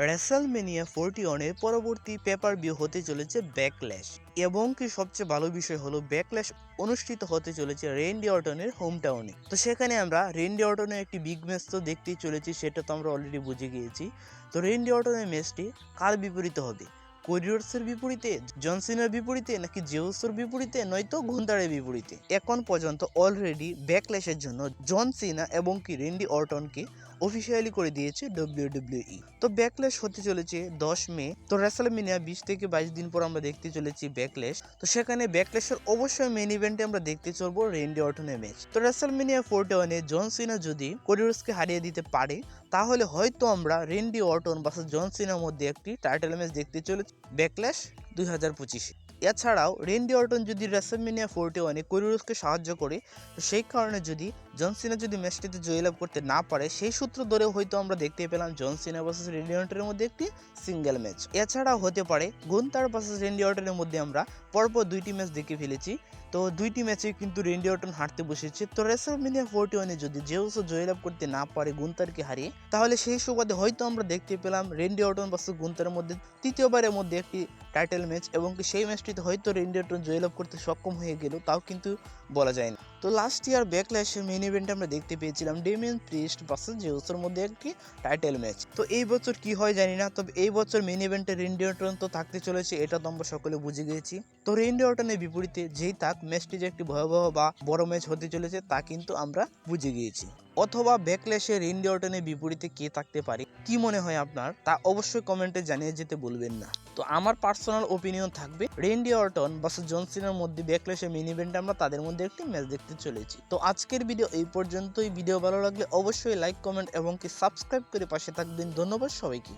রেসলমেনিয়া 41 এর পরবর্তী paper view হতে চলেছে ব্যাকল্যাশ, এবং কি সবচেয়ে ভালো বিষয় হলো ব্যাকল্যাশ অনুষ্ঠিত হতে চলেছে রেন্ডি অর্টনের হোম টাউনে। তো সেখানে আমরা রেন্ডি অর্টনের একটি বিগ ম্যাচ তো দেখতেই চলেছি, সেটা তো আমরা অলরেডি বুঝে গিয়েছি। তো রেন্ডি অর্টনের ম্যাচটি কার বিপরীতে হবে? কোডি রোডসের বিপরীতে, জন সিনার বিপরীতে, নাকি জেউসের বিপরীতে, নয়তো গুন্থারের বিপরীতে? এখন পর্যন্ত অলরেডি ব্যাকল্যাশের জন্য জন সিনা এবং কি রেন্ডি অর্টনকে অফিসিয়ালি করে দিয়েছে WWE। তো ব্যাকল্যাশ হতে চলেছে 10 মে। তো রেসলমেনিয়া 20 থেকে 22 দিন পর আমরা দেখতে চলেছি ব্যাকল্যাশ। তো সেখানে ব্যাকল্যাশের অবশ্যই মেইন ইভেন্টে আমরা দেখতে চলবো রেন্ডি অর্টনের ম্যাচ। তো রেসলমেনিয়া 41 এ জন সিনা যদি কোডি রোডসকে হারিয়ে দিতে পারে, তাহলে হয়তো আমরা রেন্ডি অর্টন ভার্সেস জন সিনার মধ্যে একটি টাইটেল ম্যাচ দেখতে চলেছি ব্যাকল্যাশ 2025-এ। এছাড়াও রেন্ডি অর্টন যদি রেসলমেনিয়া 41-এ কোডি রোডসকে সাহায্য করে, তো সেই কারণে যদি জন সিনা যদি ম্যাচটিতে জয়লাভ করতে না পারে, সেই সূত্র ধরেও হয়তো আমরা দেখতে পেলাম জন সিনা ভার্সেস রেন্ডি অর্টনের মধ্যে একটি সিঙ্গেল ম্যাচ। এছাড়াও হতে পারে গুন্থার ভার্সেস রেন্ডি অর্টনের মধ্যে আমরা পরপর 2টি ম্যাচ দেখে ফেলেছি। তো 2টি ম্যাচে কিন্তু রেন্ডি অর্টন হারতে বসেছে। তো রেসলমেনিয়া 41-এ যদি জেউসও জয়লাভ করতে না পারে গুন্থারকে হারিয়ে, তাহলে সেই সুবাদে হয়তো আমরা দেখতে পেলাম রেন্ডি অর্টন ভার্সেস গুন্থারের মধ্যে তৃতীয়বারের মধ্যে একটি টাইটেল ম্যাচ, এবং সেই ম্যাচটিতে হয়তো রেন্ডি অর্টন জয়লাভ করতে সক্ষম হয়ে গেল, তাও কিন্তু বলা যায় না। তো লাস্ট ইয়ার ব্যাকল্যাশের মেইন ইভেন্টে আমরা দেখতে পেয়েছিলাম ডেমিয়ান প্রিস্ট ভার্সেস জেউসের মধ্যে একটি টাইটেল ম্যাচ। তো এই বছর কি হয় জানি না, তবে এই বছর মেইন ইভেন্টে রেন্ডি অর্টন তো থাকতে চলেছে, এটা তো আমরা সকলে বুঝে গিয়েছি। তো রেন্ডি অর্টনের বিপরীতে যেই থাক, ম্যাচটি যে একটি ভয়াবহ বা বড় ম্যাচ হতে চলেছে তা কিন্তু আমরা বুঝে গিয়েছি। অথবা ব্যাকল্যাশে রেন্ডি অর্টনের বিপরীতে কে থাকতে পারে, কি মনে হয় আপনার, তা অবশ্যই কমেন্টে জানিয়ে যেতে ভুলবেন না। তো আমার পার্সোনাল ওপিনিয়ন থাকবে রেন্ডি অর্টন ভার্সেস জন সিনার মধ্যে ব্যাকল্যাশের মেইন ইভেন্টে আমরা তাদের মধ্যে একটি ম্যাচ দেখতে চলেছি। তো আজকের ভিডিও এই পর্যন্তই। ভিডিও ভালো লাগলে অবশ্যই লাইক, কমেন্ট এবং কি সাবস্ক্রাইব করে পাশে থাকবেন। ধন্যবাদ সবাইকে।